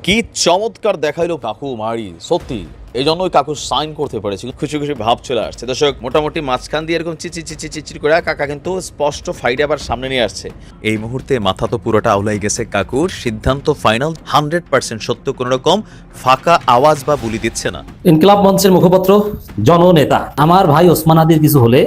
কি চমৎকার দেখাইলো কাকু মারি, সত্যি এই জন্যই কাকু সাইন করতে পেরেছিল, খুশি খুশি ভাব চলে আসছে। দর্শক, মোটামুটি মাঝখান দিয়ে এরকম চিচির করে কাকা কিন্তু স্পষ্ট ফাইট আবার সামনে নিয়ে আসছে। এই মুহূর্তে মাথা তো পুরোটা আউলাই গেছে কাকুর, সিদ্ধান্ত ফাইনাল 100% সত্য, কোন রকম ফাঁকা আওয়াজ বা বুলি দিচ্ছে না। ইনকিলাব মঞ্চের মুখপত্র জননেতা আমার ভাই ওসমান হাদির কিছু হলে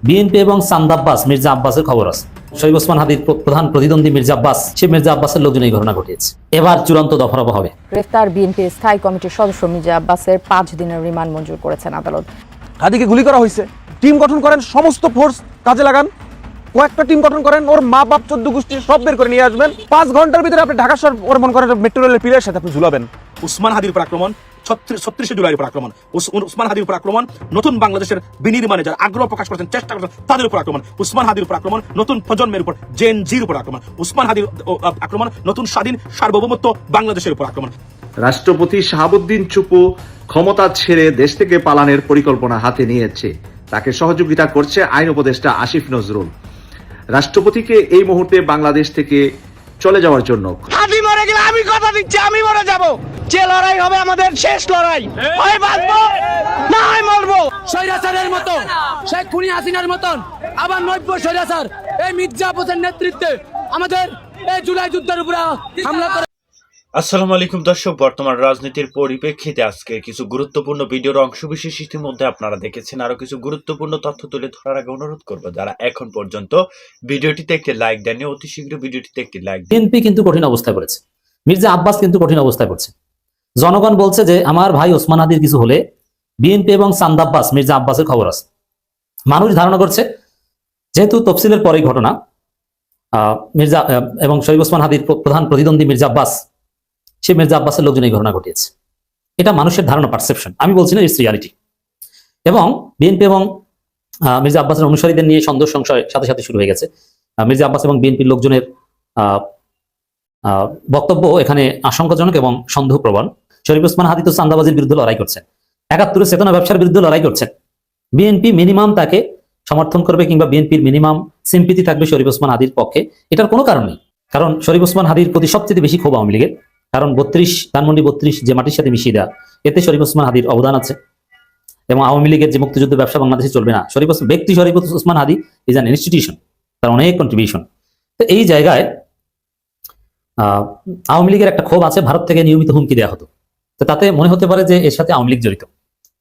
বিএনপি এবং চাঁদ আব্বাস মির্জা আব্বাসের খবর আছে। শহীদ ওসমান হাদির প্রধান প্রতিদ্বন্দ্বী মির্জা আব্বাস, সে মির্জা আব্বাসের লোকজন এই ঘটনা ঘটিয়েছে। এবার চূড়ান্ত দফারফা হবে। গ্রেফতার বিএনপির স্থায়ী কমিটির সদস্য মির্জা আব্বাসের 5 দিনের রিমান্ড মঞ্জুর করেছেন আদালত। হাদিকে গুলি করা হয়েছে, টিম গঠন করেন, সমস্ত ফোর্স কাজে লাগান, কয়েকটা টিম গঠন করেন, ওর মা বাপ 14 গোষ্ঠী সব বের করে নিয়ে আসবেন। 5 ঘন্টার ভিতরে আপনি ঢাকা শহর ওর মন করেন মেট্রো রেলের পিলারের সাথে আপনি ঝুলাবেন। উসমান হাদির উপর আক্রমণ, 36 জুলাইয়ের উপর আক্রমণ, উসমান হাদির উপর আক্রমণ, নতুন বাংলাদেশের বিনির্মাণে যারা আগ্রহ প্রকাশ করেছেন, চেষ্টা করেছেন, তাদের উপর আক্রমণ, উসমান হাদির উপর আক্রমণ, নতুন প্রজন্মের উপর, জেন জির উপর আক্রমণ, উসমান হাদির আক্রমণ, নতুন স্বাধীন সার্বভৌমত্ব বাংলাদেশের উপর আক্রমণ। রাষ্ট্রপতি শাহাবুদ্দিন চুপু ক্ষমতা ছেড়ে দেশ থেকে পালানোর পরিকল্পনা হাতে নিয়েছে। তাকে সহযোগিতা করছে আইন উপদেষ্টা আসিফ নজরুল। রাষ্ট্রপতিকে এই মুহূর্তে বাংলাদেশ থেকে চলে যাওয়ার জন্য। হাদি মরে গেলে আমি কথা দিচ্ছি, আমি মরে যাব। যে লড়াই হবে আমাদের শেষ লড়াই, হয় বাঁচবো না হয় মরবো। স্বৈরাচারের মতো, শেখ খুনি হাসিনার মতন আবার 90 স্বৈরাচার এই মির্জা আব্বাসের নেতৃত্বে আমাদের এই জুলাই যুদ্ধের উপর হামলা করে। আসসালামু আলাইকুম দর্শক, বর্তমান রাজনীতির পরিপ্রেক্ষিতে আজকে কিছু গুরুত্বপূর্ণ ভিডিওর অংশবিশেষ ইতিমধ্যে আপনারা দেখেছেন। আরো কিছু গুরুত্বপূর্ণ তথ্য তুলে ধরার আগে অনুরোধ করবো, যারা এখন পর্যন্ত ভিডিওটিতে একটি লাইক দেননি, অতি শীঘ্র ভিডিওটিতে একটি লাইক। বিএনপি কিন্তু কঠিন অবস্থায় পড়েছে, মির্জা আব্বাস কিন্তু কঠিন অবস্থায় পড়ছে। জনগণ বলছে যে আমার ভাই ওসমান হাদির কিছু হলে বিএনপি এবং চাঁদ আব্বাস মির্জা আব্বাসের খবর আছে। মানুষ ধারণা করছে যেহেতু তফসিলের পরেই ঘটনা, মির্জা এবং শহীদ ওসমান হাদির প্রধান প্রতিদ্বন্দ্বী মির্জা আব্বাস, সে মির্জা আব্বাসের লোকজন এই ঘটনা ঘটিয়েছে। এটা মানুষের ধারণা, পারসেপশন, আমি বলছি না, ইটস রিয়ালিটি। এবং বিএনপি এবং মির্জা আব্বাসের অনুসারীদের নিয়ে সন্দেহ সংশয় সাথে সাথে শুরু হয়ে গেছে। মির্জা আব্বাস এবং বিএনপির লোকজনের বক্তব্য এখানে আশঙ্কাজনক এবং সন্দেহপ্রবণ। শরীফ ওসমান হাদি তো চাঁদাবাজির বিরুদ্ধে লড়াই করছেন, 71 চেতনা ব্যবসার বিরুদ্ধে লড়াই করছেন। বিএনপি মিনিমাম তাকে সমর্থন করবে কিংবা বিএনপির মিনিমাম সিম্পিতি থাকবে শরীফ ওসমান হাদির পক্ষে, এটার কোনো কারণ নেই। কারণ শরীফ ওসমান হাদির প্রতি সবচেয়ে বেশি ক্ষোভ আওয়ামী লীগের। কারণ 32 ধানমন্ডি 32 যে মাটির সাথে মিশিয়ে দেওয়া, এতে শরীফ ওসমান হাদির অবদান আছে। এবং আওয়ামী লীগের যে মুক্তিযুদ্ধ ব্যবসা বাংলাদেশে চলবে না, শরীফ ওসমান হাদি ইজ অ্যান ইনস্টিটিউশন, তার অনেক কন্ট্রিবিউশন। তো এই জায়গায় আওয়ামী লীগের একটা ক্ষোভ আছে, ভারত থেকে নিয়মিত হুমকি দেওয়া হতো, তো তাতে মনে হতে পারে যে এর সাথে আওয়ামী লীগ জড়িত।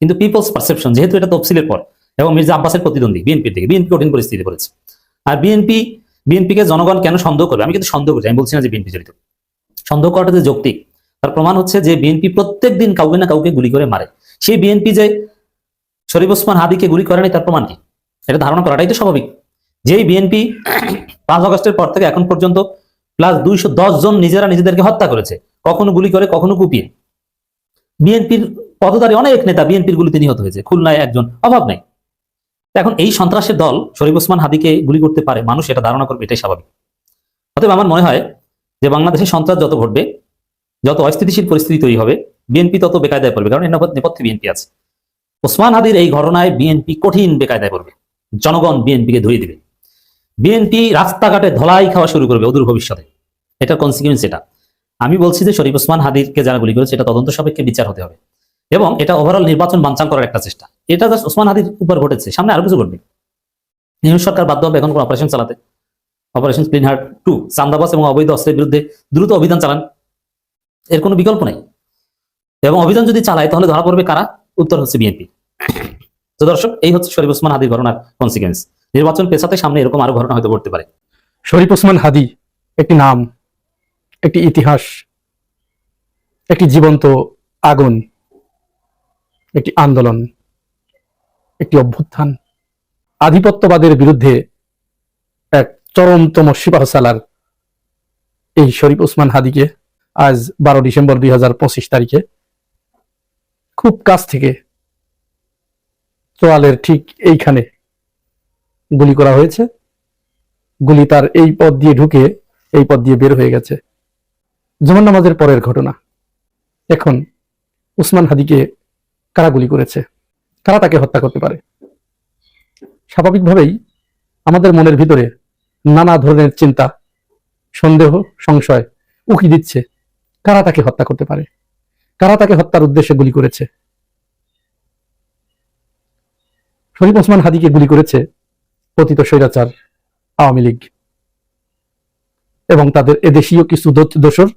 কিন্তু পিপলস পারসেপশন, যেহেতু এটা তফসিলের পর এবং মির্জা আব্বাসের প্রতিদ্বন্দ্বী বিএনপির থেকে, বিএনপি কঠিন পরিস্থিতি পড়েছে। আর বিএনপিকে জনগণ কেন সন্দেহ করবে? আমি কিন্তু সন্দেহ করছি, আমি বলছি না যে বিএনপি জড়িত। সন্দেহ করাটা যে যৌক্তিক, তার প্রমাণ হচ্ছে যে বিএনপি প্রত্যেকদিন কাউকে না কাউকে গুলি করে মারে। সেই বিএনপি যে শরীফ ওসমান হাদিকে গুলি করে নাই, তার প্রমাণ কি? এটা ধারণা করাটাই তো স্বাভাবিক। যেই বিএনপি 5 আগস্টের পর থেকে এখন পর্যন্ত প্লাস 210 জন নিজেরা নিজেদেরকে হত্যা করেছে, কখনো গুলি করে কখনো কুপিয়ে। বিএনপির পদধারী অনেক নেতা বিএনপির গুলিতে নিহত হয়েছে, খুলনায় একজন, অভাব নাই। এখন এই সন্ত্রাসের দল শরীফ ওসমান হাদিকে গুলি করতে পারে, মানুষ এটা ধারণা করবে, এটাই স্বাভাবিক। অতএব আমার মনে হয় যে বাংলাদেশে সন্ত্রাস যত ঘটবে, যত অস্থিতিশীল পরিস্থিতি তৈরি হবে, বিএনপি তত বেকায়দায় পড়বে। কারণ এর নেপথ্যে বিএনপি আছে। ওসমান হাদির এই ঘটনায় বিএনপি কঠিন বেকায়দায় পড়বে, জনগণ বিএনপিকে ধরিয়ে দিবে। বিএনপি রাস্তাঘাটে ধলাই খাওয়া শুরু করবে অদূর ভবিষ্যতে, এটার কনসিকুয়েন্স এটা। আমি বলছি যে শরীফ ওসমান হাদিরকে যারা গুলি করেছে, এটা তদন্ত সাপেক্ষে বিচার হতে হবে এবং এটা ওভারঅল নির্বাচন বানচাল করার একটা চেষ্টা। এটা জাস্ট ওসমান হাদির উপর ঘটেছে, সামনে আরো কিছু ঘটবে। নিউজ সরকার বাধ্য হবে এখন কোন অপারেশন চালাতে, অপারেশন ক্লিন হার্ট 2, চাঁদাবাজ এবং অবৈধ অস্ত্রের বিরুদ্ধে দ্রুত অভিযান চালান, এর কোনো বিকল্প নেই। এবং অভিযান যদি চালায় তাহলে ধরা পড়বে কারা? উত্তর হচ্ছে বিএনপি। তো দর্শক, এই হচ্ছে শরীফ ওসমান হাদির ঘটনার কনসিকুয়েন্স। নির্বাচন পেছাতে সামনে এরকম আরো ঘটনা হয়তো ঘটতে পারে। শরীফ ওসমান হাদি একটি নাম, একটি ইতিহাস, একটি জীবন্ত আগুন, একটি আন্দোলন, একটি অভ্যুত্থান, আধিপত্যবাদের বিরুদ্ধে এক চরমতম সিপাহ সালার এই শরীফ ওসমান হাদিকে আজ 12 ডিসেম্বর 2025 তারিখে খুব কাছ থেকে চোয়ালের ঠিক এইখানে গুলি করা হয়েছে। গুলি তার এই পথ দিয়ে ঢুকে এই পথ দিয়ে বের হয়ে গেছে। জুমার নামাজের পরের ঘটনা। এখন ওসমান হাদিকে কারা গুলি করেছে, কারা তাকে হত্যা করতে পারে? স্বাভাবিকভাবেই আমাদের মনের ভিতরে নানা ধরনের চিন্তা, সন্দেহ, সংশয় উকি দিচ্ছে। কারা তাকে হত্যা করতে পারে? কারা তাকে হত্যার উদ্দেশ্যে গুলি করেছে? শরীফ ওসমান হাদিকে গুলি করেছে পতিত স্বৈরাচার আওয়ামী লীগ এবং তাদের এদেশীয় কিছু দোসর,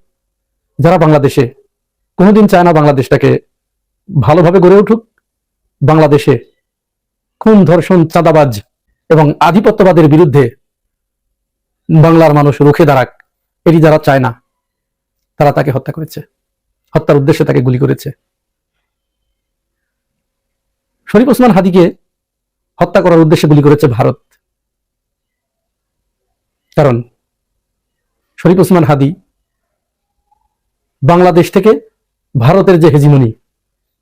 যারা বাংলাদেশে কোনোদিন চায় না বাংলাদেশটাকে ভালোভাবে গড়ে উঠুক, বাংলাদেশে খুন, ধর্ষণ, চাঁদাবাজ এবং আধিপত্যবাদের বিরুদ্ধে বাংলার মানুষ রুখে দাঁড়াক, এটি যারা চায় না তারা তাকে হত্যা করেছে, হত্যার উদ্দেশ্যে তাকে গুলি করেছে। শরীফ ওসমান হাদিকে হত্যা করার উদ্দেশ্যে গুলি করেছে ভারত। কারণ শরীফ ওসমান হাদি বাংলাদেশ থেকে ভারতের যে হেজিমনি,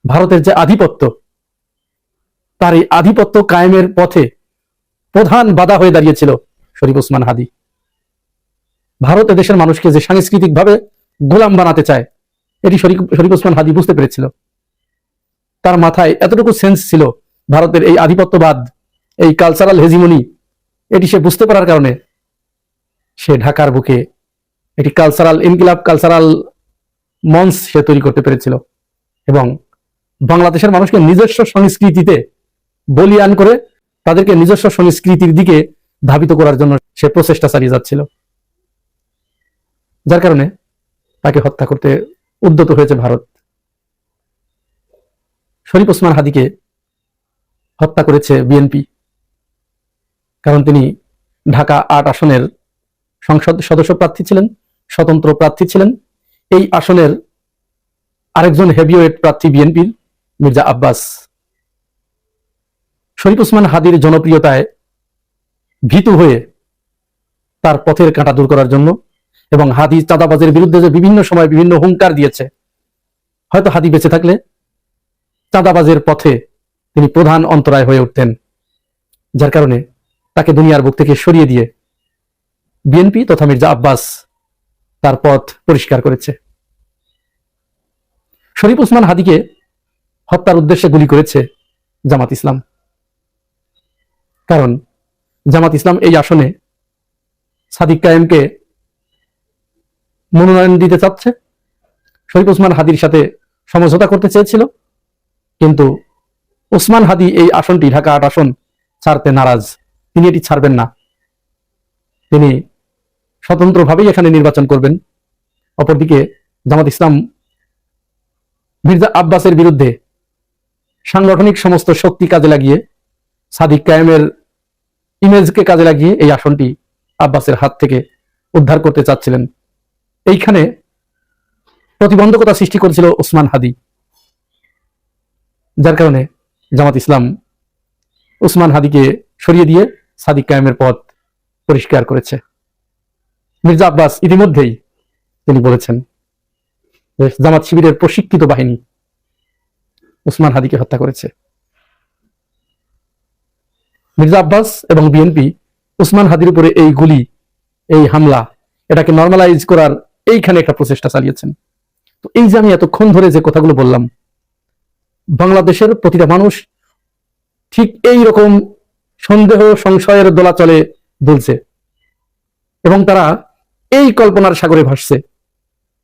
ভারতের যে আধিপত্য, তার এই আধিপত্য কায়েমের পথে প্রধান বাধা হয়ে দাঁড়িয়েছিল শরীফ ওসমান হাদি। ভারত দেশের মানুষকে যে সাংস্কৃতিকভাবে গোলাম বানাতে চায়, এটি শরীফ ওসমান হাদি বুঝতে পেরেছিল। তার মাথায় এতটুকু সেন্স ছিল ভারতের এই আধিপত্যবাদ, এই কালচারাল হেজিমনি, এটি সে বুঝতে পারার কারণে সে ঢাকার বুকে এটি কালচারাল ইনকিলাব, কালচারাল মঞ্চ সে তৈরি করতে পেরেছিল এবং বাংলাদেশের মানুষকে নিজস্ব সংস্কৃতিতে বলিয়ান করে তাদেরকে নিজস্ব সংস্কৃতির দিকে ধাবিত করার জন্য সে প্রচেষ্টা চালিয়ে যাচ্ছিল, যার কারণে তাকে হত্যা করতে উদ্যত হয়েছে ভারত। শরীফ ওসমান হাদিকে হত্যা করেছে বিএনপি, কারণ তিনি ঢাকা ৮ আসনের সংসদ সদস্য প্রার্থী ছিলেন, স্বতন্ত্র প্রার্থী ছিলেন। এই আসনের আরেকজন হেভিওয়েট প্রার্থী বিএনপির মির্জা আব্বাস। শরীফ ওসমান হাদির জনপ্রিয়তায় ভীতু হয়ে তার পথের কাঁটা দূর করার জন্য এবং হাদি চাঁদাবাজের বিরুদ্ধে যে বিভিন্ন সময় বিভিন্ন হুঙ্কার দিয়েছে, হয়তো হাদি বেঁচে থাকলে চাঁদাবাজের পথে তিনি প্রধান অন্তরায় হয়ে উঠতেন, যার কারণে তাকে দুনিয়ার বুক থেকে সরিয়ে দিয়ে বিএনপি তথা মির্জা আব্বাস তার পথ পরিষ্কার করেছে। শরীফ ওসমান হাদিকে হত্যার উদ্দেশ্যে গুলি করেছে জামাত ইসলাম, কারণ জামাত ইসলাম এই আসনে সাদিক কায়েমকে মনোনয়ন দিতে চাচ্ছে। শরীফ ওসমান হাদির সাথে সমঝোতা করতে চেয়েছিল, কিন্তু ওসমান হাদি এই আসনটি, ঢাকা ৮ আসন ছাড়তে নারাজ। তিনি এটি ছাড়বেন না, তিনি স্বতন্ত্রভাবেই এখানে নির্বাচন করবেন। অপরদিকে জামাত ইসলাম মির্জা আব্বাসের বিরুদ্ধে সাংগঠনিক সমস্ত শক্তি কাজে লাগিয়ে, সাদিক কায়েমের ইমেজকে কাজে লাগিয়ে এই আসনটি আব্বাসের হাত থেকে উদ্ধার করতে চাচ্ছিলেন। এইখানে প্রতিবন্ধকতা সৃষ্টি করেছিল ওসমান হাদি, যার কারণে জামাত ইসলাম ওসমান হাদিকে সরিয়ে দিয়ে সাদিক কায়েমের পথ পরিষ্কার করেছে। মির্জা আব্বাস ইতিমধ্যেই তিনি বলেছেন যে জামাত শিবিরের প্রশিক্ষিত বাহিনী ওসমান হাদিকে হত্যা করেছে। মির্জা আব্বাস এবং বিএনপি ওসমান হাদির উপরে এই গুলি, এই হামলা, এটাকে নর্মালাইজ করার এইখানে একটা প্রচেষ্টা চালিয়েছেন। তো এই যে আমি এতক্ষণ ধরে যে কথাগুলো বললাম, বাংলাদেশের প্রতিটা মানুষ ঠিক এই রকম সন্দেহ সংশয়ের দোলাচলে দুলছে এবং তারা এই কল্পনার সাগরে ভাসছে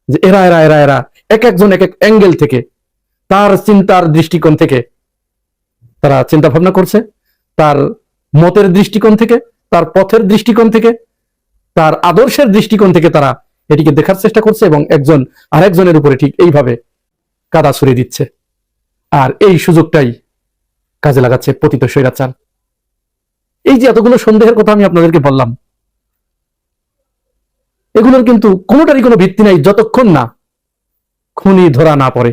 যে এরা এরা এরা এরা এক একজন এক এক অ্যাঙ্গেল থেকে, তার চিন্তার দৃষ্টিকোণ থেকে তারা চিন্তা ভাবনা করছে, তার মতের দৃষ্টিকোণ থেকে, তার পথের দৃষ্টিকোণ থেকে, তার আদর্শের দৃষ্টিকোণ থেকে তারা এটিকে দেখার চেষ্টা করছে এবং একজন আরেকজনের উপরে ঠিক এইভাবে কাদা ছুড়ে দিচ্ছে। আর এই সুযোগটাই কাজে লাগাচ্ছে পতিত স্বৈরাচার। এই যে এতগুলো সন্দেহের কথা আমি আপনাদেরকে বললাম, এগুলোর কিন্তু কোনোটারই কোনো ভিত্তি নাই যতক্ষণ না খুনি ধরা না পড়ে।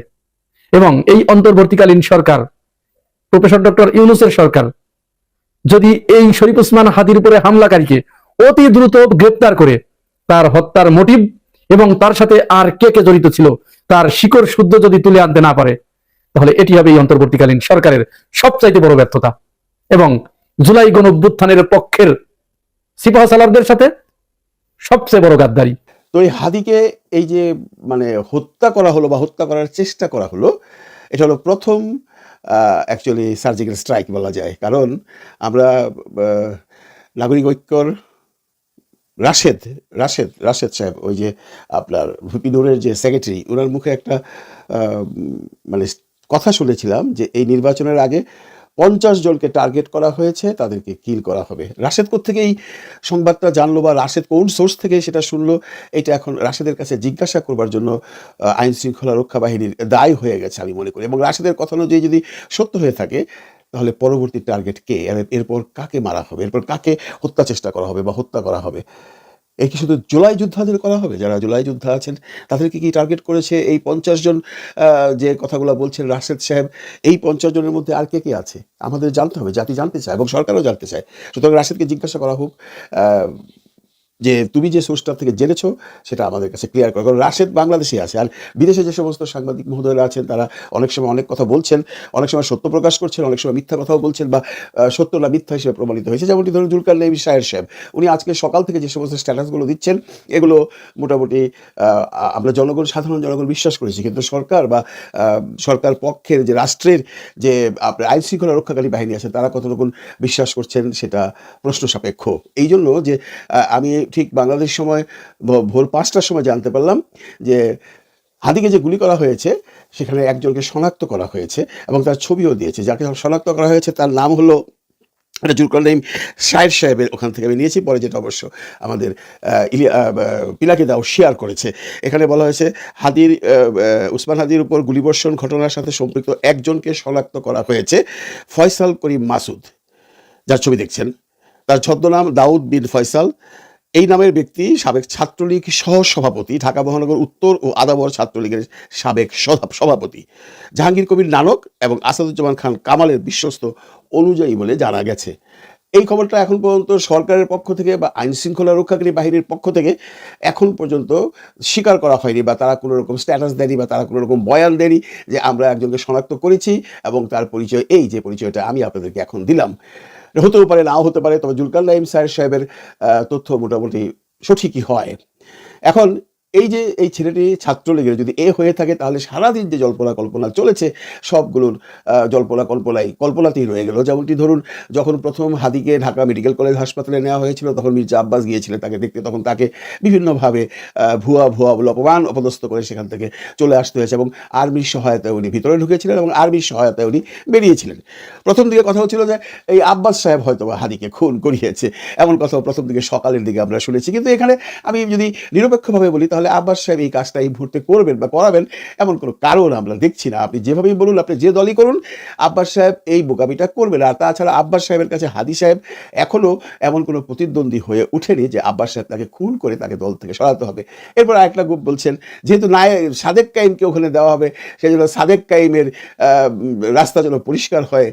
এবং এই অন্তর্বর্তীকালীন সরকার, প্রফেসর ডক্টর ইউনূসের সরকার, যদি এই শরীফ ওসমান হাদির উপরে হামলাকারীকে অতি দ্রুত গ্রেপ্তার করে তার হত্যার মোটিভ এবং তার সাথে আর কে কে জড়িত ছিল তার শিকড় শুদ্ধ যদি তুলে আনতে না পারে, তাহলে এটি হবে এই অন্তর্বর্তীকালীন সরকারের সবচাইতে বড় ব্যর্থতা এবং জুলাই গণঅভ্যুত্থানের পক্ষের সিপাহ সালারদের সাথে সবচেয়ে বড় গাদ্দারি। তো এই হাদিকে এই যে মানে হত্যা করা হলো বা হত্যা করার চেষ্টা করা হলো, এটা হলো প্রথম অ্যাকচুয়ালি সার্জিক্যাল স্ট্রাইক বলা যায়। কারণ আমরা নাগরিক ঐক্যর রাশেদ রাশেদ রাশেদ সাহেব, ওই যে আপনার ভিপি নূরের যে সেক্রেটারি, ওনার মুখে একটা মানে কথা শুনেছিলাম যে এই নির্বাচনের আগে 50 জনকে টার্গেট করা হয়েছে, তাদেরকে কিল করা হবে। রাশেদ কোত্থেকে এই সংবাদটা জানলো বা রাশেদ কোন সোর্স থেকে সেটা শুনলো, এটা এখন রাশেদের কাছে জিজ্ঞাসা করবার জন্য আইন শৃঙ্খলা রক্ষা বাহিনীর দায় হয়ে গেছে আমি মনে করি। এবং রাশেদের কথা অনুযায়ী যদি সত্য হয়ে থাকে, তাহলে পরবর্তী টার্গেট কে, এরপর কাকে মারা হবে, এরপর কাকে হত্যা চেষ্টা করা হবে বা হত্যা করা হবে? এই কি শুধু জুলাই যোদ্ধাদের করা হবে? যারা জুলাই যোদ্ধা আছেন তাদেরকে কি টার্গেট করেছে এই 50 জন? যে কথাগুলো বলছেন রাশেদ সাহেব, এই 50 জনের মধ্যে আর কে কে আছে আমাদের জানতে হবে, জাতি জানতে চায় এবং সরকারও জানতে চায়। সুতরাং রাশেদকে জিজ্ঞাসা করা হোক যে তুমি যে সোর্সটা থেকে জেনেছো সেটা আমাদের কাছে ক্লিয়ার করো। কারণ রাশেদ বাংলাদেশে আছে, আর বিদেশে যে সমস্ত সাংবাদিক মহোদয়রা আছেন তারা অনেক সময় অনেক কথা বলছেন, অনেক সময় সত্য প্রকাশ করছেন, অনেক সময় মিথ্যা কথাও বলছেন বা সত্য না মিথ্যা হিসেবে প্রমাণিত হয়েছে। যেমনটি ধরুন জুলকারনাইন সাহেব সাহেব, উনি আজকে সকাল থেকে যে সমস্ত স্ট্যাটাসগুলো দিচ্ছেন, এগুলো মোটামুটি আমরা সাধারণ জনগণ বিশ্বাস করেছি। কিন্তু সরকার বা সরকার পক্ষের যে রাষ্ট্রের যে আপনার আইন শৃঙ্খলা রক্ষাকারী বাহিনী আছে তারা কতটুকু বিশ্বাস করছেন সেটা প্রশ্ন সাপেক্ষ। এই জন্য যে আমি ঠিক বাংলাদেশ সময় ভোর 5টার সময় জানতে পারলাম যে হাদিকে যে গুলি করা হয়েছে সেখানে একজনকে শনাক্ত করা হয়েছে এবং তার ছবিও দিয়েছে। যাকে শনাক্ত করা হয়েছে তার নাম হলো জুলকারনাইন সাহেবের ওখান থেকে আমি নিয়েছি, পরে যেটা অবশ্য আমাদের পিনাকি দাও শেয়ার করেছে। এখানে বলা হয়েছে উসমান হাদির উপর গুলিবর্ষণ ঘটনার সাথে সম্পৃক্ত একজনকে শনাক্ত করা হয়েছে, ফয়সাল করিম মাসুদ, যার ছবি দেখছেন। তার ছদ্মনাম দাউদ বিন ফয়সাল। এই নামের ব্যক্তি সাবেক ছাত্রলীগ সহ সভাপতি, ঢাকা মহানগর উত্তর ও আদাবর ছাত্রলীগের সাবেক সভাপতি, জাহাঙ্গীর কবির নানক এবং আসাদুজ্জামান খান কামালের বিশ্বস্ত অনুযায়ী বলে জানা গেছে। এই খবরটা এখন পর্যন্ত সরকারের পক্ষ থেকে বা আইন শৃঙ্খলা রক্ষাকারী বাহিনীর পক্ষ থেকে এখন পর্যন্ত স্বীকার করা হয়নি, বা তারা কোনো রকম স্ট্যাটাস দেয়নি, বা তারা কোনো রকম বয়ান দেয়নি যে আমরা একজনকে শনাক্ত করেছি এবং তার পরিচয় এই, যে পরিচয়টা আমি আপনাদেরকে এখন দিলাম। হতেও পারে, নাও হতে পারে, তবে জুলকারনাইন সাহেবের তথ্য মোটামুটি সঠিকই হয়। এখন এই যে এই ছেলেটি ছাত্রলীগের যদি হয়ে থাকে, তাহলে সারাদিন যে জল্পনা কল্পনা চলেছে সবগুলোর জল্পনা কল্পনাতেই রয়ে গেল। যেমনটি ধরুন, যখন প্রথম হাদিকে ঢাকা মেডিকেল কলেজ হাসপাতালে নেওয়া হয়েছিল তখন মির্জা আব্বাস গিয়েছিলেন তাকে দেখতে, তখন তাকে বিভিন্নভাবে ভুয়া বলে অপদস্থ করে সেখান থেকে চলে আসতে হয়েছে এবং আর্মির সহায়তায় উনি ভিতরে ঢুকেছিলেন এবং আর্মির সহায়তায় উনি বেরিয়েছিলেন। প্রথম দিকে কথা হচ্ছিল যে এই আব্বাস সাহেব হয়তো হাদিকে খুন করিয়েছে, এমন কথা প্রথম দিকে সকালের দিকে আমরা শুনেছি। কিন্তু এখানে আমি যদি নিরপেক্ষভাবে বলি, তাহলে আব্বাস সাহেব এই কাজটা এই মুহূর্তে করবেন বা করাবেন এমন কোনো কারণ আমরা দেখছি না। আপনি যেভাবেই বলুন, আপনি যে দলই করুন, আব্বাস সাহেব এই বোকামিটা করবেন। আর তাছাড়া আব্বাস সাহেবের কাছে হাদি সাহেব এখনো এমন কোনো প্রতিদ্বন্দ্বী হয়ে ওঠেনি যে আব্বাস সাহেব তাকে খুন করে তাকে দল থেকে সরাতে হবে। এরপর আরেকটা গ্রুপ বলছেন যেহেতু সাদেক কাইমকে ওখানে দেওয়া হবে, সেই জন্য সাদেক কাইমের রাস্তা যেন পরিষ্কার হয়,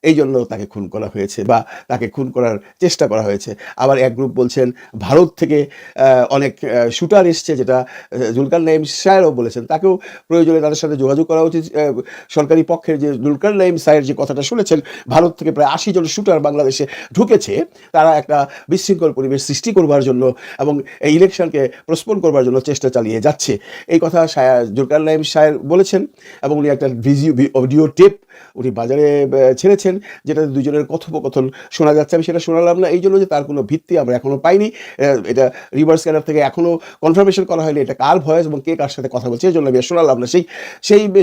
এই জন্য তাকে খুন করা হয়েছে বা তাকে খুন করার চেষ্টা করা হয়েছে। আবার এক গ্রুপ বলছেন ভারত থেকে অনেক শুটার এসছে, যেটা জুলকারনাইন সাহেবও বলেছেন, তাকেও প্রয়োজনে তাদের সাথে যোগাযোগ করা উচিত। সরকারি পক্ষের যে জুলকারনাইন সাহেব যে কথাটা শুনেছেন, ভারত থেকে প্রায় 80 জন শুটার বাংলাদেশে ঢুকেছে, তারা একটা বিশৃঙ্খল পরিবেশ সৃষ্টি করবার জন্য এবং এই ইলেকশনকে প্রস্পোন করবার জন্য চেষ্টা চালিয়ে যাচ্ছে, এই কথা জুলকারনাইন সাহেব বলেছেন। এবং উনি একটা অডিও টেপ উনি বাজারে ছেড়েছেন, যেটাতে দুজনের কথোপকথন শোনা যাচ্ছে। আমি সেটা শোনালাম না এই জন্য যে তার কোনো ভিত্তি আমরা এখনো পাইনি, এটা রিভার্স স্ক্যানার থেকে এখনো কনফার্মেশন করা হয়নি এটা কার ভয়েস এবং কে কার সাথে কথা বলছে, এই জন্য আমি শোনালাম না।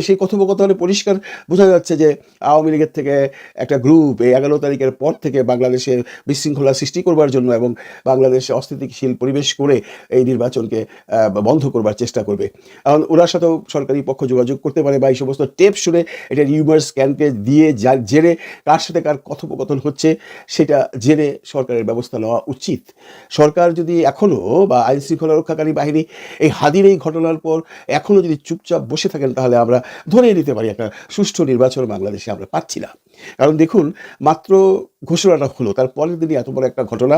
সেই কথোপকথনে পরিষ্কার বোঝা যাচ্ছে যে আওয়ামী লীগের থেকে একটা গ্রুপ এই 11 তারিখের পর থেকে বাংলাদেশের বিশৃঙ্খলা সৃষ্টি করবার জন্য এবং বাংলাদেশে অস্থিতিশীল পরিবেশ করে এই নির্বাচনকে বন্ধ করবার চেষ্টা করবে। কারণ ওনার সাথেও সরকারি পক্ষ যোগাযোগ করতে পারে বা এই সমস্ত টেপ শুনে এটা রিউমার স্ক্যানকে দিয়ে জেনে কার সাথে কার কথোপকথন হচ্ছে সেটা জেনে সরকারের ব্যবস্থা নেওয়া উচিত। সরকার যদি এখনও বা আইন শৃঙ্খলা রক্ষাকারী বাহিনী এই হাদির এই ঘটনার পর এখনও যদি চুপচাপ বসে থাকেন, তাহলে আমরা ধরে নিতে পারি একটা সুষ্ঠু নির্বাচন বাংলাদেশে আমরা পাচ্ছি না। কারণ দেখুন, মাত্র ঘোষণাটা হলো, তার পরের দিনই এত বড় একটা ঘটনা,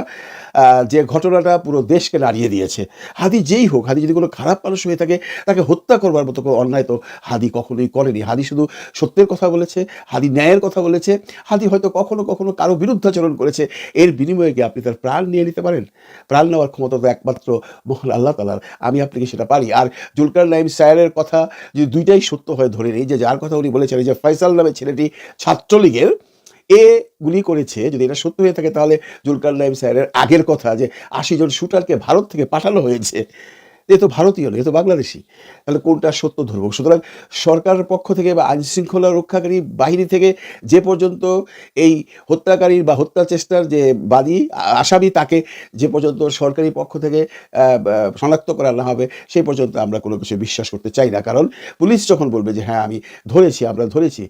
যে ঘটনাটা পুরো দেশকে নাড়িয়ে দিয়েছে। হাদি যেই হোক, হাদি যদি কোনো খারাপ মানুষ হয়ে থাকে, তাকে হত্যা করবার মতো কোনো অন্যায় তো হাদি কখনোই করেনি। হাদি শুধু সত্যের কথা বলেছে, হাদি ন্যায়ের কথা বলেছে, হাদি হয়তো কখনো কখনো কারো বিরুদ্ধাচরণ করেছে, এর বিনিময়ে কি আপনি তার প্রাণ নিয়ে নিতে পারেন? প্রাণ নেওয়ার ক্ষমতা তো একমাত্র মহান আল্লাহ তাআলার, আমি আপনি কি সেটা পারি? আর জুলকারনাইন সাহেবের কথা যদি দুইটাই সত্য হয় ধরে নেই, যে যার কথা উনি বলেছেন, যে ফয়সাল নামে ছেলেটি ছাত্রলীগের, এ গুলি করেছে, যদি এটা সত্য হয়ে থাকে তাহলে জুলকারনাইন স্যারের আগের কথা যে 80 জন শুটারকে ভারত থেকে পাঠানো হয়েছে, এ তো ভারতীয় নয়, এ তো বাংলাদেশি। তাহলে কোনটা সত্য ধরবো? সুতরাং সরকারের পক্ষ থেকে বা আইন শৃঙ্খলা রক্ষাকারী বাহিনী থেকে যে পর্যন্ত এই হত্যাকারীর বা হত্যা চেষ্টার যে বাদী আসামি তাকে যে পর্যন্ত সরকারি পক্ষ থেকে শনাক্ত করা না হবে সেই পর্যন্ত আমরা কোনো কিছু বিশ্বাস করতে চাই না। কারণ পুলিশ যখন বলবে যে হ্যাঁ আমরা ধরেছি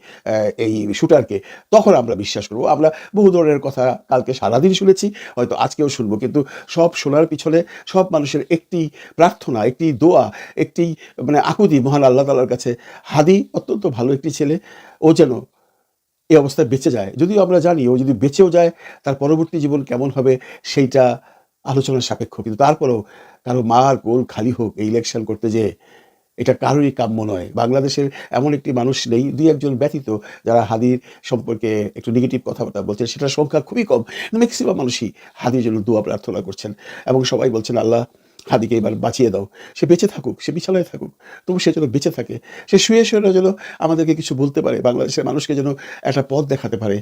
এই শুটারকে, তখন আমরা বিশ্বাস করবো। আমরা বহু ধরনের কথা কালকে সারাদিন শুনেছি, হয়তো আজকেও শুনবো, কিন্তু সব শোনার পিছনে সব মানুষের একটি প্রার্থনা, একটি দোয়া, একটি মানে আকুতি মহান আল্লাহ তাআলার কাছে। হাদি অত্যন্ত ভালো একটি ছেলে, ও যেন এই অবস্থায় বেঁচে যায়। যদিও আমরা জানি ও যদি বেঁচেও যায় তার পরবর্তী জীবন কেমন হবে সেইটা আলোচনার সাপেক্ষ, কিন্তু তারপরেও কারো মার কোল খালি হোক এই ইলেকশন করতে যেয়ে এটা কারোরই কাম্য নয়। বাংলাদেশের এমন একটি মানুষ নেই, 2-1 ব্যতীত, যারা হাদির সম্পর্কে একটু নেগেটিভ কথাবার্তা বলছেন, সেটার সংখ্যা খুবই কম। ম্যাক্সিমাম মানুষই হাদির জন্য দোয়া প্রার্থনা করছেন এবং সবাই বলছেন আল্লাহ হাদিকে এবার বাঁচিয়ে দাও, সে বেঁচে থাকুক, সে বিছানায় থাকুক, তবু সে যেন বেঁচে থাকে, সে শুয়ে যেন আমাদেরকে কিছু বলতে পারে, বাংলাদেশের মানুষকে যেন একটা পথ দেখাতে পারে।